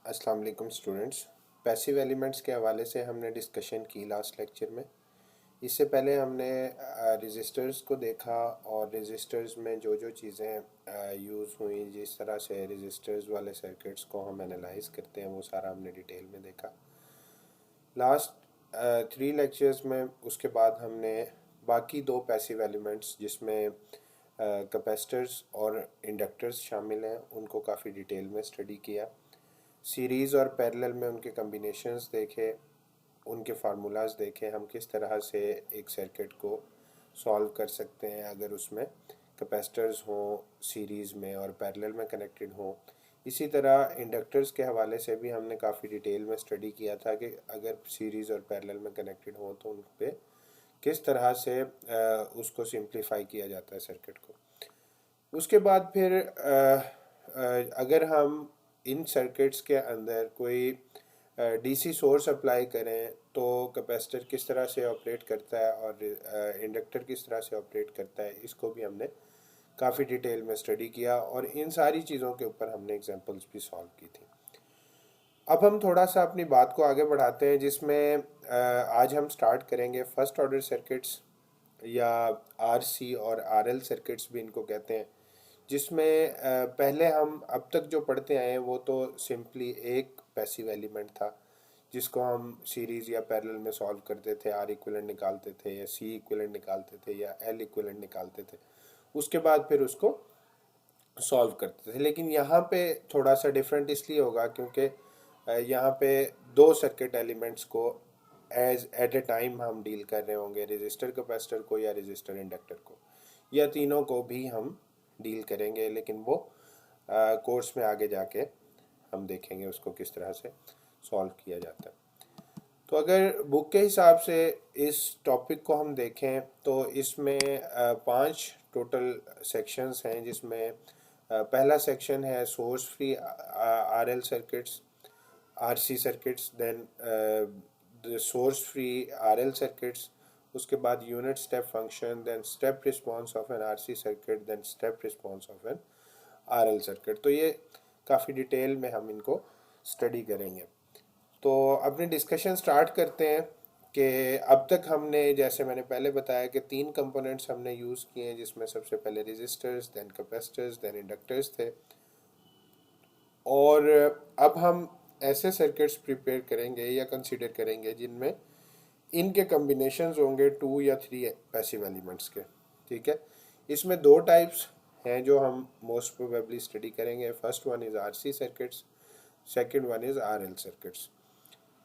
अस्सलाम वालेकुम students. Passive elements के हवाले से हमने डिस्कशन की लास्ट लेक्चर में। इससे पहले हमने रजिस्टर्स को देखा और रजिस्टर्स में जो जो चीज़ें यूज़ हुई, जिस तरह से रजिस्टर्स वाले सर्किट्स को हम एनालाइज करते हैं, वो सारा हमने डिटेल में देखा लास्ट 3 लेक्चर्स में। उसके बाद हमने बाकी 2 पैसिव एलिमेंट्स जिसमें कैपेसिटर्स और इंडक्टर्स शामिल हैं उनको काफ़ी डिटेल में स्टडी किया। सीरीज़ और पैरेलल में उनके कम्बिनेशंस देखे, उनके फार्मूलाज देखे, हम किस तरह से एक सर्किट को सॉल्व कर सकते हैं अगर उसमें कैपेसिटर्स हों सीरीज़ में और पैरेलल में कनेक्टेड हों। इसी तरह इंडक्टर्स के हवाले से भी हमने काफ़ी डिटेल में स्टडी किया था कि अगर सीरीज़ और पैरेलल में कनेक्टेड हों तो उन पर किस तरह से उसको सिंप्लीफाई किया जाता है सर्किट को। उसके बाद फिर अगर हम इन सर्किट्स के अंदर कोई डीसी सोर्स अप्लाई करें तो कैपेसिटर किस तरह से ऑपरेट करता है और इंडक्टर किस तरह से ऑपरेट करता है, इसको भी हमने काफ़ी डिटेल में स्टडी किया और इन सारी चीज़ों के ऊपर हमने एग्जांपल्स भी सॉल्व की थी। अब हम थोड़ा सा अपनी बात को आगे बढ़ाते हैं, जिसमें आज हम स्टार्ट करेंगे फर्स्ट ऑर्डर सर्किट्स या आरसी और आरएल सर्किट्स भी इनको कहते हैं, जिसमें पहले हम अब तक जो पढ़ते आए हैं वो तो सिंपली एक पैसिव एलिमेंट था जिसको हम सीरीज़ या पैरेलल में सॉल्व करते थे, आर इक्विवेलेंट निकालते थे या सी इक्विवेलेंट निकालते थे या एल इक्विवेलेंट निकालते थे, उसके बाद फिर उसको सॉल्व करते थे। लेकिन यहाँ पे थोड़ा सा डिफरेंट इसलिए होगा क्योंकि यहाँ पे 2 सर्किट एलिमेंट्स को एज एट ए टाइम हम डील कर रहे होंगे, रजिस्टर कैपेसिटर को या रजिस्टर इंडक्टर को, या तीनों को भी हम डील करेंगे, लेकिन वो कोर्स में आगे जाके हम देखेंगे उसको किस तरह से सॉल्व किया जाता है। तो अगर बुक के हिसाब से इस टॉपिक को हम देखें तो इसमें 5 टोटल सेक्शंस हैं, जिसमें पहला सेक्शन है source free RL circuits, RC circuits, then source free RL circuits, उसके बाद unit step function, then step response of an RC circuit, then step response of an RL circuit. तो ये काफ़ी detail में हम इनको स्टडी करेंगे। तो अपनी डिस्कशन स्टार्ट करते हैं कि अब तक हमने, जैसे मैंने पहले बताया कि 3 कंपोनेंट्स हमने यूज़ किए हैं, जिसमें सबसे पहले resistors, then capacitors, then inductors थे। और अब हम ऐसे सर्किट्स प्रिपेयर करेंगे या कंसीडर करेंगे जिनमें इनके कम्बिनेशंस होंगे 2 या 3 पैसिव एलिमेंट्स के। ठीक है, इसमें 2 टाइप्स हैं जो हम मोस्ट प्रोबेबली स्टडी करेंगे। First one is RC circuits, second one is RL circuits.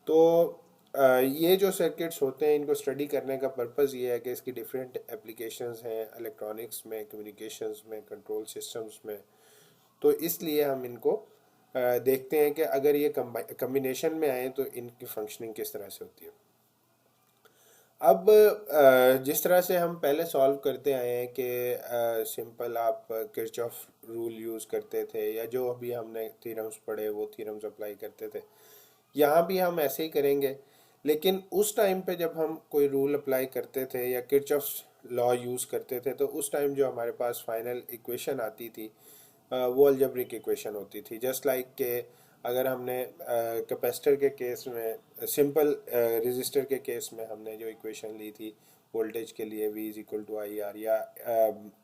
तो ये जो सर्किट्स होते हैं इनको स्टडी करने का पर्पज़ ये है कि इसकी डिफरेंट एप्लीकेशंस हैं इलेक्ट्रॉनिक्स में, कम्युनिकेशंस में, कंट्रोल सिस्टम्स में। तो इसलिए हम इनको देखते हैं कि अगर ये कम्बिनेशन में आए तो इनकी फंक्शनिंग किस तरह से होती है। अब जिस तरह से हम पहले सॉल्व करते आए हैं कि सिंपल आप किरचॉफ रूल यूज़ करते थे या जो अभी हमने थ्योरम्स पढ़े वो थ्योरम्स अप्लाई करते थे, यहाँ भी हम ऐसे ही करेंगे। लेकिन उस टाइम पे जब हम कोई रूल अप्लाई करते थे या किरचॉफ लॉ यूज़ करते थे तो उस टाइम जो हमारे पास फाइनल इक्वेशन आती थी वो अलजेब्रिक इक्वेशन होती थी। जस्ट लाइक के अगर हमने कैपेसिटर के केस में, सिंपल रेजिस्टर के केस में हमने जो इक्वेशन ली थी वोल्टेज के लिए V is equal to I R, या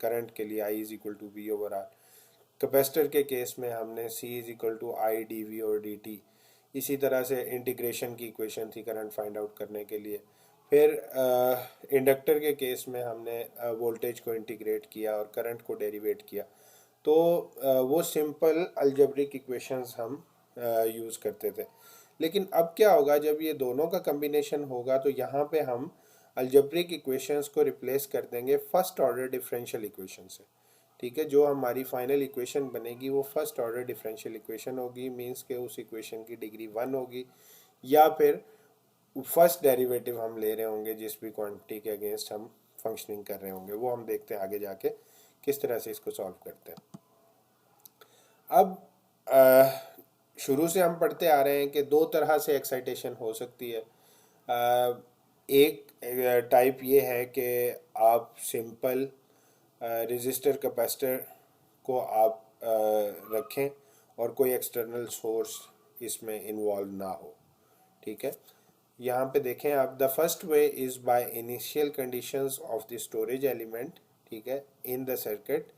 करंट के लिए I is equal to V over R, capacitor के केस में हमने C is equal to I D V और डी टी। इसी तरह से इंटीग्रेशन की इक्वेशन थी करंट फाइंड आउट करने के लिए। फिर इंडक्टर के केस में हमने वोल्टेज को इंटीग्रेट किया और करंट को डेरिवेट किया। तो वो सिंपल अलजेब्रिक इक्वेशंस हम यूज़ करते थे। लेकिन अब क्या होगा, जब ये दोनों का कम्बिनेशन होगा तो यहाँ पे हम अलजेब्रिक इक्वेशंस को रिप्लेस कर देंगे फर्स्ट ऑर्डर डिफरेंशियल इक्वेशन से। ठीक है, जो हमारी फाइनल इक्वेशन बनेगी वो फर्स्ट ऑर्डर डिफरेंशियल इक्वेशन होगी, मींस के उस इक्वेशन की डिग्री 1 होगी, या फिर फर्स्ट डेरिवेटिव हम ले रहे होंगे जिस भी क्वांटिटी के अगेंस्ट हम फंक्शनिंग कर रहे होंगे। वो हम देखते हैं आगे जाके किस तरह से इसको सॉल्व करते हैं। अब शुरू से हम पढ़ते आ रहे हैं कि 2 तरह से एक्साइटेशन हो सकती है। एक टाइप ये है कि आप सिंपल रेजिस्टर कैपेसिटर को आप रखें और कोई एक्सटर्नल सोर्स इसमें इन्वॉल्व ना हो। ठीक है, यहाँ पे देखें आप, the first way is by initial conditions of the storage element. ठीक है, in the circuit,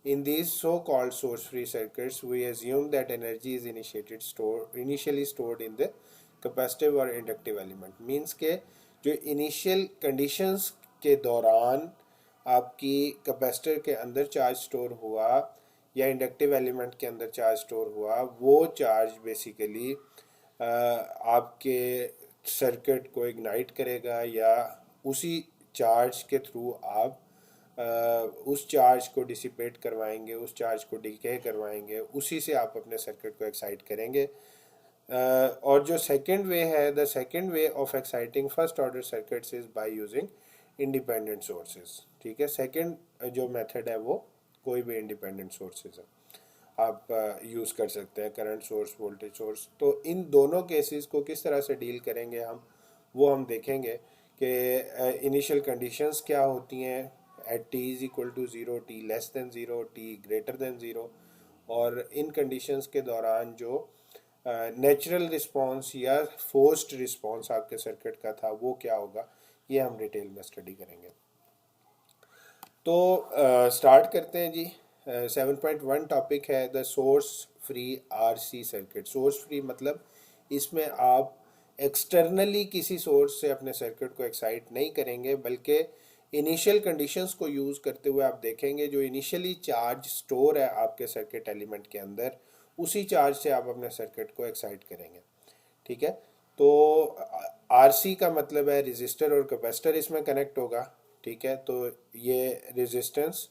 in these so-called source-free circuits, we assume that energy is initially stored in the capacitive or inductive element. Means के जो initial conditions के दौरान आपकी capacitor के अंदर charge store हुआ या इंडक्टिव एलिमेंट के अंदर चार्ज स्टोर हुआ, वो चार्ज बेसिकली आपके सर्किट को इग्नाइट करेगा या उसी चार्ज के थ्रू आप उस चार्ज को डिसिपेट करवाएंगे, उस चार्ज को डिके करवाएंगे, उसी से आप अपने सर्किट को एक्साइट करेंगे। और जो सेकंड वे है, the second way of exciting first order circuits is by using independent sources. ठीक है, सेकंड जो मेथड है वो कोई भी इंडिपेंडेंट सोर्सेज है आप यूज़ कर सकते हैं, करंट सोर्स, वोल्टेज सोर्स। तो इन दोनों केसेस को किस तरह से डील करेंगे वो हम देखेंगे कि इनिशियल कंडीशंस क्या होती हैं at t is equal to zero, t less than zero, t greater than zero, और इन कंडीशंस के दौरान जो नेचुरल रिस्पॉन्स या फोर्स्ड रिस्पॉन्स आपके सर्किट का था वो क्या होगा, ये हम डिटेल में स्टडी करेंगे। तो स्टार्ट करते हैं जी। 7.1 टॉपिक है the source free RC circuit. Source free मतलब इसमें आप एक्सटर्नली किसी सोर्स से अपने सर्किट को एक्साइट नहीं करेंगे, बल्कि इनिशियल कंडीशंस को यूज़ करते हुए आप देखेंगे जो इनिशियली चार्ज स्टोर है आपके सर्किट एलिमेंट के अंदर, उसी चार्ज से आप अपने सर्किट को एक्साइट करेंगे। ठीक है, तो आरसी का मतलब है रेजिस्टर और कैपेसिटर इसमें कनेक्ट होगा। ठीक है, तो ये रेजिस्टेंस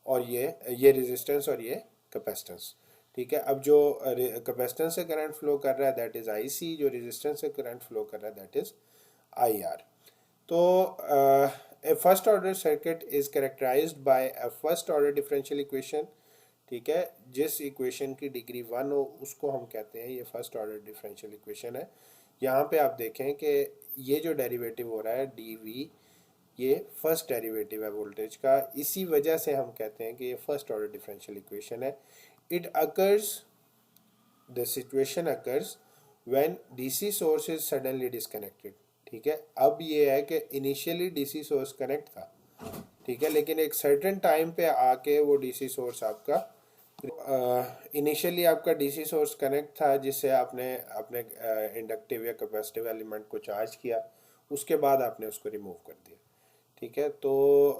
और ये रेजिस्टेंस और ये कैपेसिटेंस। ठीक है, अब जो कैपेसिटेंस से करंट फ्लो कर रहा है दैट इज आईसी, जो रेजिस्टेंस से करंट फ्लो कर रहा है दैट इज आईआर। तो a first order circuit is characterized by a first order differential equation। ठीक है, जिस इक्वेशन की डिग्री 1 हो उसको हम कहते हैं ये फर्स्ट ऑर्डर डिफरेंशियल इक्वेशन है। यहाँ पे आप देखें कि ये जो डेरिवेटिव हो रहा है dv, ये फर्स्ट डेरिवेटिव है वोल्टेज का, इसी वजह से हम कहते हैं कि ये फर्स्ट ऑर्डर डिफरेंशियल इक्वेशन है। It occurs, the situation occurs when DC source is suddenly disconnected. ठीक है, अब ये है कि इनिशियली डीसी सोर्स कनेक्ट था, ठीक है, लेकिन एक सर्टेन टाइम पे आके वो डीसी सोर्स आपका इनिशियली आपका डीसी सोर्स कनेक्ट था जिससे आपने अपने इंडक्टिव या कैपेसिटिव एलिमेंट को चार्ज किया, उसके बाद आपने उसको रिमूव कर दिया। ठीक है, तो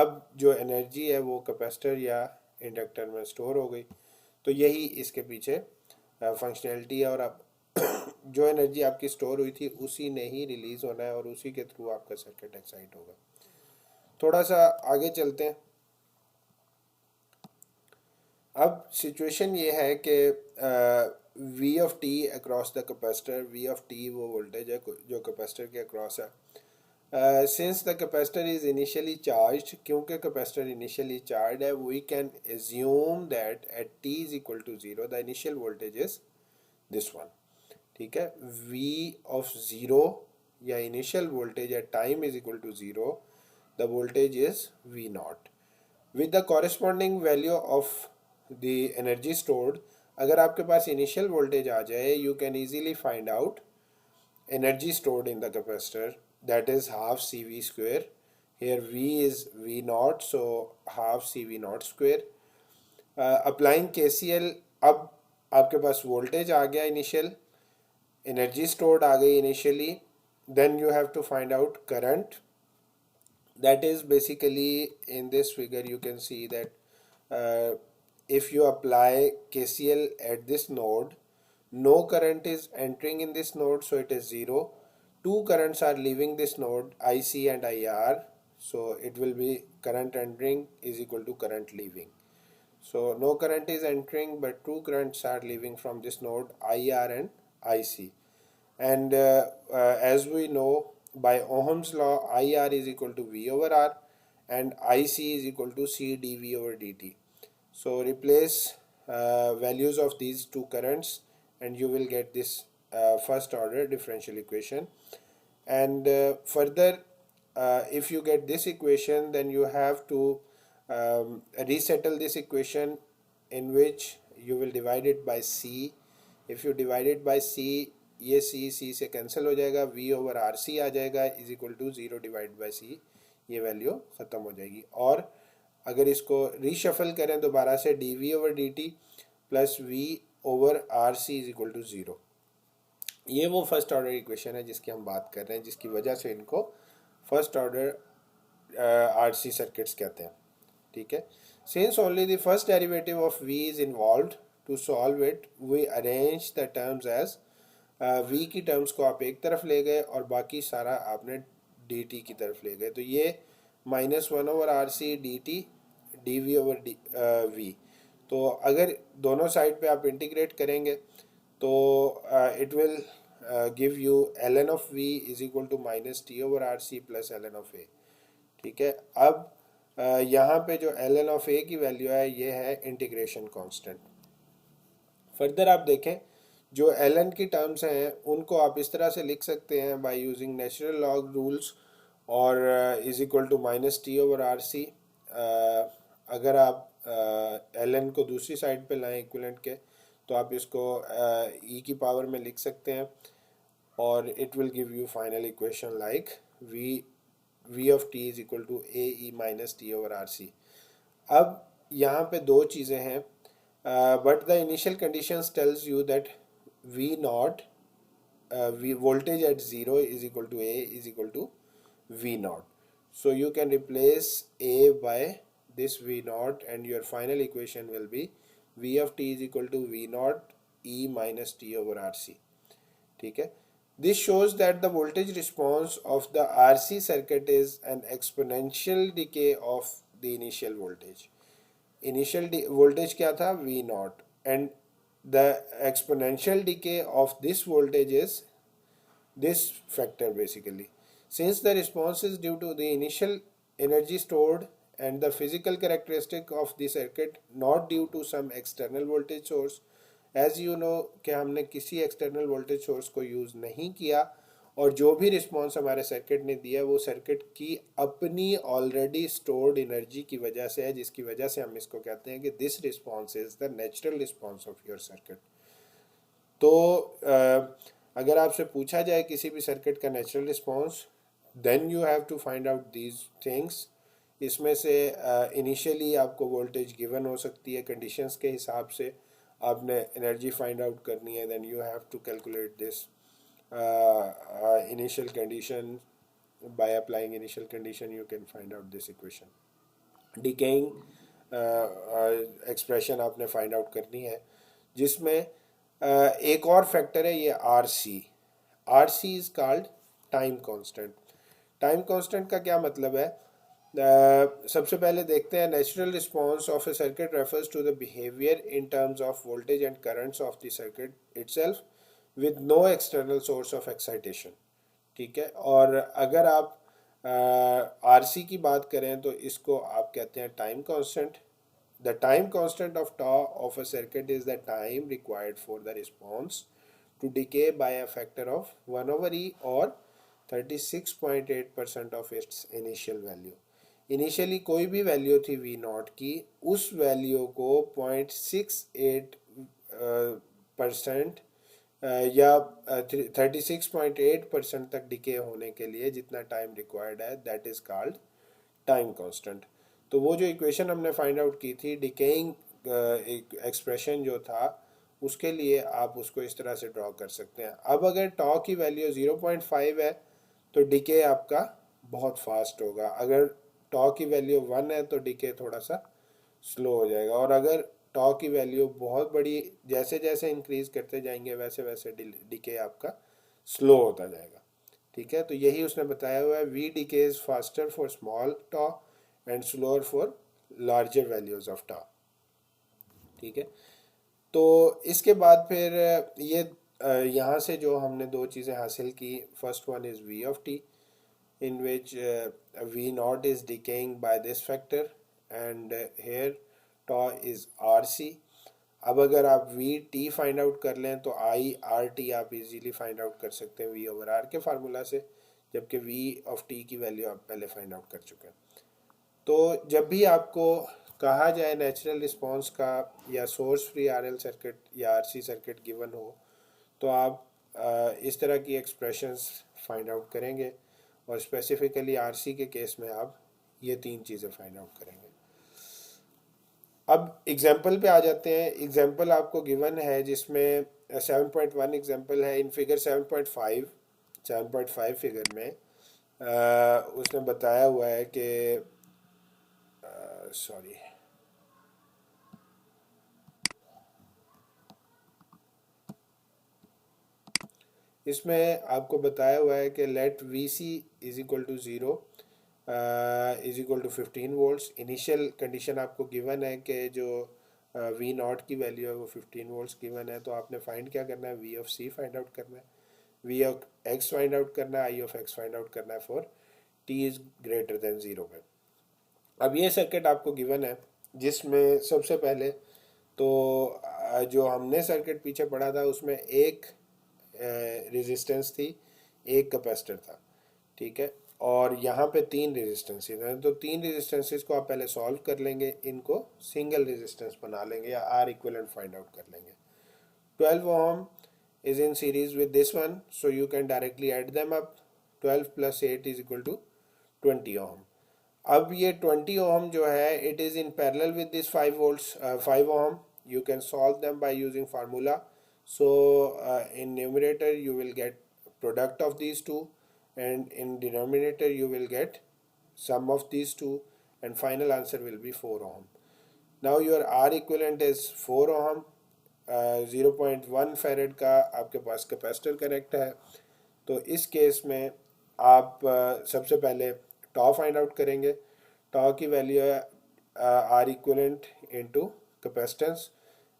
अब जो एनर्जी है वो कैपेसिटर या इंडक्टर में स्टोर हो गई, तो यही इसके पीछे फंक्शनैलिटी है। और अब जो एनर्जी आपकी स्टोर हुई थी उसी ने ही रिलीज होना है और उसी के थ्रू आपका सर्किट एक्साइट होगा। थोड़ा सा आगे चलते हैं। अब सिचुएशन ये है कि V of T across the capacitor, V of T वो वोल्टेज है जो कैपेसिटर के अक्रॉस है। Since the capacitor is initially charge, क्योंकि कैपेसिटर इनिशियली चार्ज है, we can assume that at T is equal to zero the initial voltage is this one. ठीक है, v of zero या initial voltage at time is equal to zero, the voltage is v not with the corresponding value of the energy stored. अगर आपके पास initial voltage आ जाए, you can easily find out energy stored in the capacitor, that is half C V square. Here v is v not, so half C V not square. Applying KCL, अब आपके पास voltage आ गया initial, energy stored आ गई initially, then you have to find out current, that is basically in this figure you can see that if you apply KCL at this node, no current is entering in this node, so it is 0. Two currents are leaving this node, IC and IR, so it will be current entering is equal to current leaving. So no current is entering but two currents are leaving from this node, IR and IC. And as we know by Ohm's law, IR is equal to V over R and IC is equal to C dV over dt. So replace values of these two currents and you will get this first order differential equation. And further, if you get this equation, then you have to resettle this equation, in which you will divide it by C. If you divided by C, ये C से cancel हो जाएगा, V over R C आ जाएगा is equal to 0 divide by C, ये value ख़त्म हो जाएगी। और अगर इसको रीशफल करें दोबारा से, D V over D T plus V over R C is equal to 0, ये वो फर्स्ट ऑर्डर इक्वेशन है जिसकी हम बात कर रहे हैं, जिसकी वजह से इनको फर्स्ट ऑर्डर आरसी सर्किट्स कहते हैं। ठीक है, since only the first derivative of v is involved, to solve it we arrange the terms as, v की टर्म्स को आप एक तरफ ले गए और बाकी सारा आपने dt की तरफ ले गए, तो ये -1 over R C D T D V over V. तो अगर दोनों साइड पे आप इंटीग्रेट करेंगे तो it will give you ln of v is equal to minus T over R C plus ln of a। ठीक है, अब यहाँ पे जो ln ऑफ a की वैल्यू है ये है इंटीग्रेशन कांस्टेंट। फर्दर आप देखें जो ln की टर्म्स हैं उनको आप इस तरह से लिख सकते हैं by using natural log rules, और is equal to minus T over R C. अगर आप ln को दूसरी साइड पे लाएं इक्विवेलेंट के, तो आप इसको e की पावर में लिख सकते हैं, और it will give you final equation like v of t is equal to A E minus T over R C. अब यहाँ पे दो चीज़ें हैं, but the initial conditions tells you that v not, v voltage at 0 is equal to a is equal to v naught. So you can replace a by this v naught and your final equation will be v of t is equal to v naught e minus t over rc. ठीक है, this shows that the voltage response of the RC circuit is an exponential decay of the initial voltage. Initial voltage क्या था, V naught, and the exponential decay of this voltage is this factor basically. Since the response is due to the initial energy stored and the physical characteristic of the circuit, not due to some external voltage source, as you know कि हमने किसी external voltage source को use नहीं किया, और जो भी response हमारे सर्किट ने दिया वो सर्किट की अपनी ऑलरेडी स्टोर्ड एनर्जी की वजह से है, जिसकी वजह से हम इसको कहते हैं कि this response is the natural response of your circuit. तो अगर आपसे पूछा जाए किसी भी सर्किट का natural response, then you have to find out these things. इसमें से इनिशियली आपको वोल्टेज गिवन हो सकती है, कंडीशंस के हिसाब से आपने एनर्जी फाइंड आउट करनी है, then you have to calculate this initial condition, by applying initial condition you can find out this equation. Decaying expression आपने फाइंड आउट करनी है, जिसमें एक और फैक्टर है ये R C. R C is called time constant. Time constant का क्या मतलब है, सबसे पहले देखते हैं natural response of a circuit refers to the behaviour in terms of voltage and currents of the circuit itself with no external source of excitation. ठीक है, और अगर आप आरसी की बात करें तो इसको आप कहते हैं time constant. The time constant of tau of a circuit is the time required for the response to decay by a factor of 1 over e और 36.8% of its initial value. Initially कोई भी वैल्यू थी we not की, उस value को 0.68% या 36.8% तक decay होने के लिए जितना टाइम रिक्वायर्ड है, that is called time constant. तो वो जो इक्वेशन हमने फाइंड आउट की थी, डिकेइंग एक्सप्रेशन जो था, उसके लिए आप उसको इस तरह से ड्रॉ कर सकते हैं। अब अगर टॉ की वैल्यू 0.5 है तो डिके आपका बहुत फास्ट होगा, अगर टॉ की वैल्यू 1 है तो डिके थोड़ा सा स्लो हो जाएगा, और अगर टॉ की वैल्यू बहुत बड़ी, जैसे जैसे इंक्रीज करते जाएंगे वैसे वैसे डिके आपका स्लो होता जाएगा। ठीक है, तो यही उसने बताया हुआ है, we decays faster for small tau and slower for larger values of tau. ठीक है, तो इसके बाद फिर ये यहाँ से जो हमने दो चीज़ें हासिल की, first one is V of T in which V naught is decaying by this factor and here tau is RC। अब अगर आप V T फाइंड आउट कर लें तो I R T आप इजीली फाइंड आउट कर सकते हैं V ओवर R के फार्मूला से, जबकि V ऑफ T की वैल्यू आप पहले फाइंड आउट कर चुके हैं। तो जब भी आपको कहा जाए नेचुरल रिस्पांस का या सोर्स फ्री आरएल सर्किट या आरसी सर्किट गिवन हो तो आप इस तरह की एक्सप्रेशंस फाइंड आउट करेंगे और स्पेसिफिकली आरसी के केस में आप ये तीन चीज़ें फाइंड आउट करेंगे। अब एग्जाम्पल पे आ जाते हैं। एग्जाम्पल आपको गिवन है जिसमें 7.1 एग्जाम्पल है इन फिगर 7.5 फिगर में उसने बताया हुआ है कि सॉरी इसमें आपको बताया हुआ है कि let V C is equal to zero is equal to 15 volts. Initial condition आपको गिवन है कि जो वी नॉट की वैल्यू है वो 15 वोल्ट्स गिवन है, तो आपने फाइंड क्या करना है, V of C find out करना है, V of X find out करना है, I of X find out करना है for T is greater than zero पे। अब ये सर्किट आपको गिवन है जिसमें सबसे पहले तो जो हमने सर्किट पीछे पढ़ा था उसमें एक रेजिस्टेंस थी, एक कैपेसिटर था, ठीक है, और यहाँ पे तीन रेजिस्टेंसेस हैं। तो तीन रेजिस्टेंसेस को आप पहले सॉल्व कर लेंगे, इनको सिंगल रेजिस्टेंस बना लेंगे या आर इक्विवेलेंट फाइंड आउट कर लेंगे। 12 ohm is in series with this one, so you can directly add them up. 12 plus 8 is equal to 20 ohm. अब ये 20 ohm जो है it is in parallel with this 5 volts 5 ohm. You can solve them by using formula. So in numerator you will get product of these two, and in denominator you will get sum of these two, and final answer will be 4 ohm. Now your R equivalent is 4 ohm. 0.1 फेरेड का आपके पास capacitor connect है। तो इस case में आप सबसे पहले टॉ find out करेंगे। टॉ की वैल्यू है R equivalent into capacitance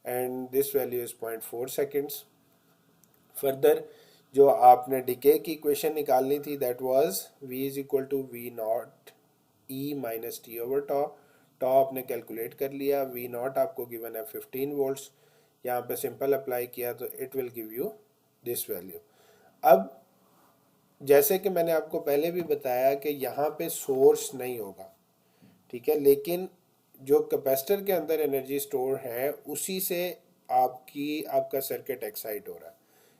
and this value is 0.4 seconds. Further जो आपने डिके की इक्वेशन निकालनी थी that was v is equal to we naught e minus T over tau. Tau आपने कैलकुलेट कर लिया, वी नॉट आपको गिवन है 15 वोल्ट्स, यहाँ पे सिंपल अप्लाई किया तो it will give you this value. अब जैसे कि मैंने आपको पहले भी बताया कि यहाँ पे सोर्स नहीं होगा, ठीक है, लेकिन जो कैपेसिटर के अंदर एनर्जी स्टोर है उसी से आपका सर्किट एक्साइट हो रहा है।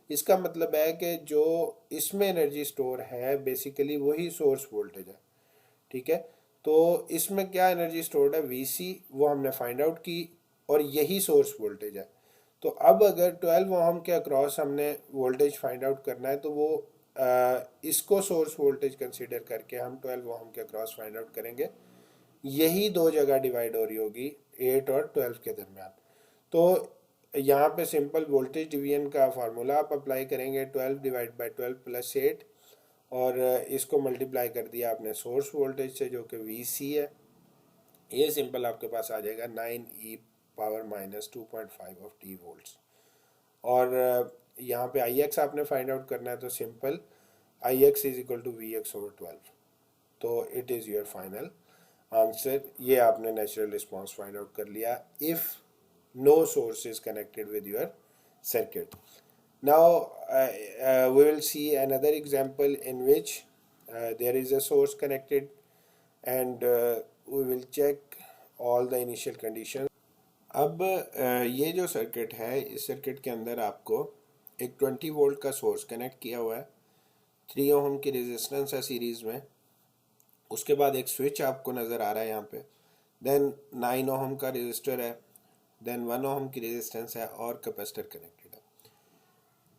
इसका मतलब है कि जो इसमें एनर्जी स्टोर है बेसिकली वही सोर्स वोल्टेज है, ठीक है। तो इसमें क्या एनर्जी स्टोर्ड है, वी सी, वो हमने फाइंड आउट की और यही सोर्स वोल्टेज है। तो अब अगर 12 ओम के अक्रॉस हमने वोल्टेज फाइंड आउट करना है तो वो इसको सोर्स वोल्टेज कंसीडर करके हम 12 ओम के अक्रॉस फाइंड आउट करेंगे। यही दो जगह डिवाइड हो रही होगी 8 और 12 के दरमियान। तो यहाँ पे सिंपल वोल्टेज डिवीजन का फार्मूला आप अप्लाई करेंगे, 12 डिवाइड बाई 12 प्लस 8, और इसको मल्टीप्लाई कर दिया आपने सोर्स वोल्टेज से जो कि वी सी है। ये सिंपल आपके पास आ जाएगा 9e power minus 2.5 of t volts. और यहाँ पे आई एक्स आपने फाइंड आउट करना है तो simple i x is equal to v x over 12। तो it is your final answer. ये आपने नेचुरल रिस्पॉन्स फाइंड आउट कर लिया if no source is connected with your circuit. Now we will see another example in which there is a source connected and we will check all the initial conditions. अब ये जो circuit है इस circuit के अंदर आपको एक 20 volt का सोर्स कनेक्ट किया हुआ है, 3 ओम की रेजिस्टेंस है सीरीज़ में, उसके बाद एक स्विच आपको नज़र आ रहा है यहाँ पे, देन 9 ओम का रेजिस्टर है, देन 1 ओम की रेजिस्टेंस है और कैपेसिटर कनेक्टेड है।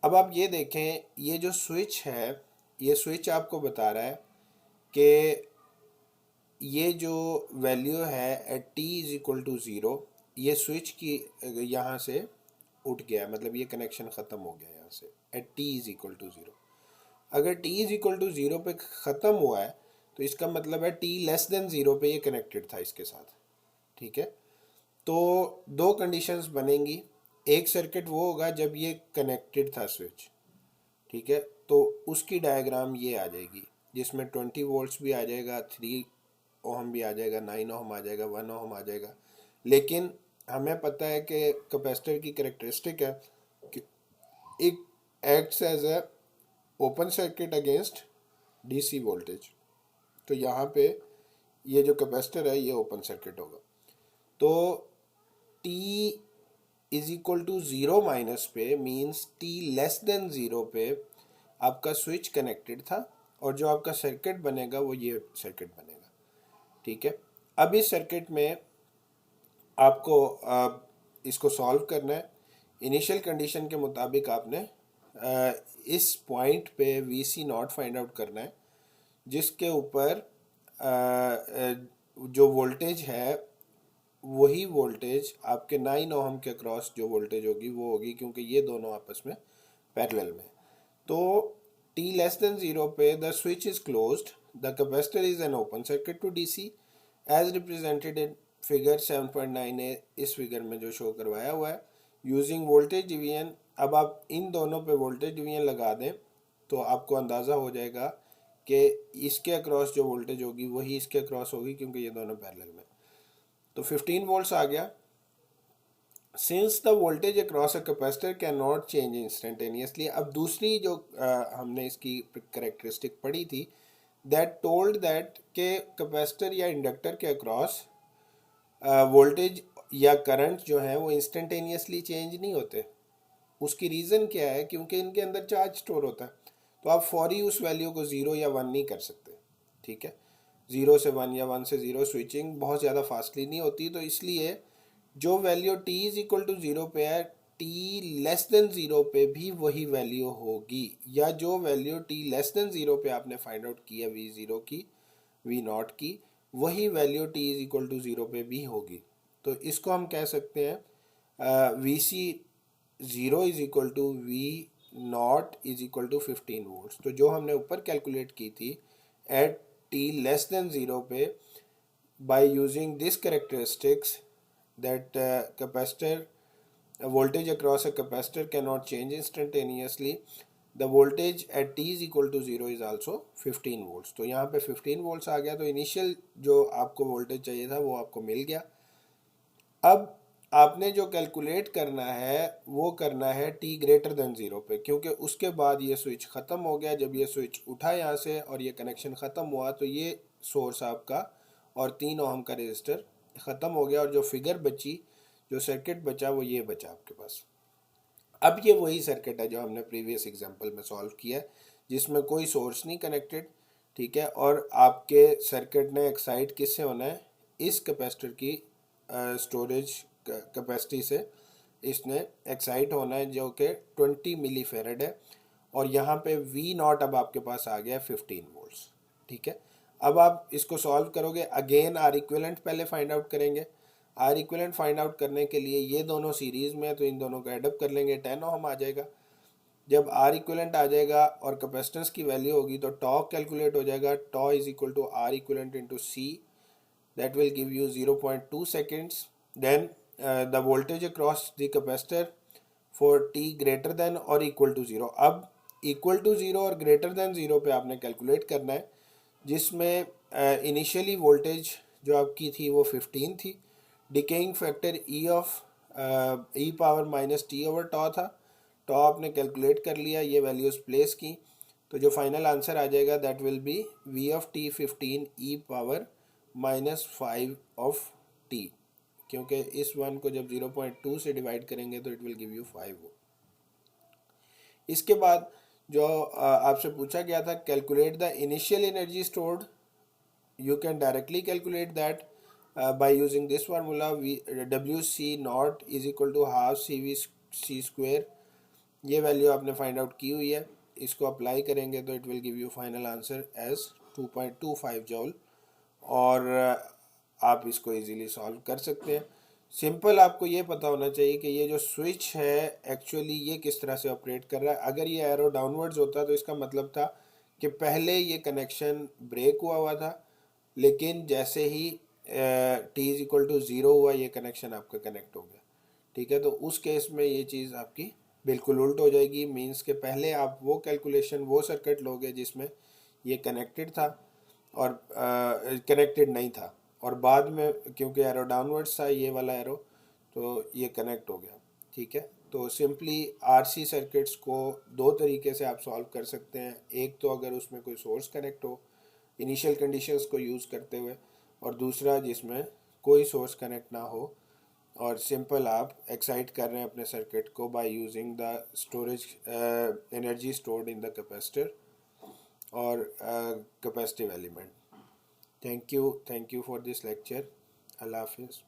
अब आप ये देखें, ये जो स्विच है ये स्विच आपको बता रहा है कि ये जो वैल्यू है at T is equal to zero, ये स्विच की यहाँ से उठ गया, मतलब ये कनेक्शन ख़त्म हो गया यहाँ से at T is equal to zero. अगर t is equal to zero पे ख़त्म हुआ है तो इसका मतलब है टी लेस देन ज़ीरो पे ये कनेक्टेड था इसके साथ, ठीक है। तो दो कंडीशंस बनेंगी, एक सर्किट वो होगा जब ये कनेक्टेड था स्विच, ठीक है, तो उसकी डायग्राम ये आ जाएगी जिसमें 20 वोल्ट्स भी आ जाएगा, 3 ओम भी आ जाएगा, 9 ओम आ जाएगा, 1 ओम आ जाएगा। लेकिन हमें पता है कि कैपेसिटर की कैरेक्टरिस्टिक है कि it acts as a open circuit against DC voltage. तो यहाँ पे ये जो कैपेसिटर है ये ओपन सर्किट होगा। तो t is equal to 0 minus पे मीन्स t लेस देन 0 पे आपका स्विच कनेक्टेड था और जो आपका सर्किट बनेगा वो ये सर्किट बनेगा। ठीक है, अब इस सर्किट में आपको इसको सॉल्व करना है। इनिशियल कंडीशन के मुताबिक आपने इस पॉइंट पे v c naught find out करना है, जिसके ऊपर जो वोल्टेज है वही वोल्टेज आपके 9 ओहम के क्रॉस जो वोल्टेज होगी वो होगी, क्योंकि ये दोनों आपस में पैरेलल में। तो t लेस देन 0 पे the switch is closed, the capacitor is an open circuit to DC as represented in figure 7.9a, इस फिगर में जो शो करवाया हुआ है। यूजिंग वोल्टेज डिवीजन, अब आप इन दोनों पे वोल्टेज डिवीजन लगा दें तो आपको अंदाज़ा हो जाएगा कि इसके अक्रॉस जो वोल्टेज होगी वही इसके अक्रॉस होगी, क्योंकि ये दोनों पैरेलल में। तो 15 वोल्ट्स आ गया। Since the voltage across a capacitor can not change instantaneously, अब दूसरी जो हमने इसकी करेक्टरिस्टिक पढ़ी थी, दैट टोल्ड दैट के कैपेसिटर या इंडक्टर के अक्रॉस वोल्टेज या करंट जो है वो इंस्टेंटेनियसली चेंज नहीं होते। उसकी रीज़न क्या है? क्योंकि इनके अंदर चार्ज स्टोर होता है, तो आप फौरी उस वैल्यू को 0 या 1 नहीं कर सकते। ठीक है, 0 से 1 या 1 से 0 स्विचिंग बहुत ज़्यादा फास्टली नहीं होती, तो इसलिए जो value t is equal to 0 पे है, t लेस देन 0 पे भी वही वैल्यू होगी, या जो वैल्यू t लेस देन 0 पे आपने फाइंड आउट किया v0 की, v0 की, वही value t is equal to 0 पे भी होगी। तो इसको हम कह सकते हैं v c 0 is equal to we naught is equal to 15 volts. तो जो हमने ऊपर कैलकुलेट की थी एट t लेस देन 0 पे, by using this characteristics that capacitor voltage across a capacitor cannot change instantaneously, the voltage at t is equal to 0 is also 15 volts। तो यहाँ पे 15 volts आ गया, तो इनिशियल जो आपको वोल्टेज चाहिए था वो आपको मिल गया। अब आपने जो कैलकुलेट करना है वो करना है t ग्रेटर देन 0 पे, क्योंकि उसके बाद ये स्विच ख़त्म हो गया। जब ये स्विच उठा यहाँ से और ये कनेक्शन ख़त्म हुआ तो ये सोर्स आपका और 3 ओहम का रेजिस्टर ख़त्म हो गया, और जो फिगर बची, जो सर्किट बचा, वो ये बचा आपके पास। अब ये वही सर्किट है जो हमने प्रीवियस एग्जांपल में सॉल्व किया है, जिसमें कोई सोर्स नहीं कनेक्टेड। ठीक है, और आपके सर्किट ने एक्साइट किससे होना है? इस कैपेसिटर की स्टोरेज कैपेसिटी से इसने एक्साइट होना है, जो कि 20 मिली फेरेड है, और यहाँ पे वी नॉट अब आपके पास आ गया 15 वोल्ट्स। ठीक है, अब आप इसको सॉल्व करोगे, अगेन आर इक्विवेलेंट पहले फाइंड आउट करेंगे। आर इक्विवेलेंट फाइंड आउट करने के लिए ये दोनों सीरीज में है, तो इन दोनों को एडअप कर लेंगे, 10 ओहम आ जाएगा। जब आर इक्विवेलेंट आ जाएगा और कैपेसिटेंस की वैल्यू होगी तो टॉ कैलकुलेट हो जाएगा, tau is equal to r equivalent into c, that will give you 0.2 seconds. Then the voltage across the capacitor for t greater than or equal to 0, अब equal to 0 और greater than 0 पे आपने calculate करना है, जिसमें initially voltage जो आपकी थी वो 15 थी, decaying factor e of e power minus T over tau था, टॉ आपने कैलकुलेट कर लिया, ये वैल्यूज प्लेस की, तो जो फाइनल आंसर आ जाएगा that will be v of t 15 e power -5 of t, क्योंकि इस वन को जब 0.2 से डिवाइड करेंगे तो इट विल गिव यू 5। इसके बाद जो आपसे पूछा गया था calculate the initial energy stored, you can directly calculate that by using this formula, डब्ल्यू c naught is equal to half C v c square. ये वैल्यू आपने फाइंड आउट की हुई है, इसको अप्लाई करेंगे तो it will give you final answer as 2.25 joule, और आप इसको इजीली सॉल्व कर सकते हैं। सिंपल आपको ये पता होना चाहिए कि ये जो स्विच है एक्चुअली ये किस तरह से ऑपरेट कर रहा है। अगर ये एरो डाउनवर्ड्स होता तो इसका मतलब था कि पहले ये कनेक्शन ब्रेक हुआ था, लेकिन जैसे ही टी इज इक्वल टू 0 हुआ ये कनेक्शन आपका कनेक्ट हो गया। ठीक है, तो उस केस में ये चीज़ आपकी बिल्कुल उल्ट हो जाएगी, मीन्स के पहले आप वो कैलकुलेशन, वो सर्किट लोगे जिसमें ये कनेक्टेड था और कनेक्टेड नहीं था, और बाद में क्योंकि एरो डाउनवर्ड्स था ये वाला एरो, तो ये कनेक्ट हो गया। ठीक है, तो सिंपली आरसी सर्किट्स को दो तरीके से आप सॉल्व कर सकते हैं। एक तो अगर उसमें कोई सोर्स कनेक्ट हो इनिशियल कंडीशंस को यूज़ करते हुए, और दूसरा जिसमें कोई सोर्स कनेक्ट ना हो और सिंपल आप एक्साइट कर रहे हैं अपने सर्किट को by using the storage energy stored in the capacitor और capacitive element. Thank you for this lecture. अल्लाह हाफिज़।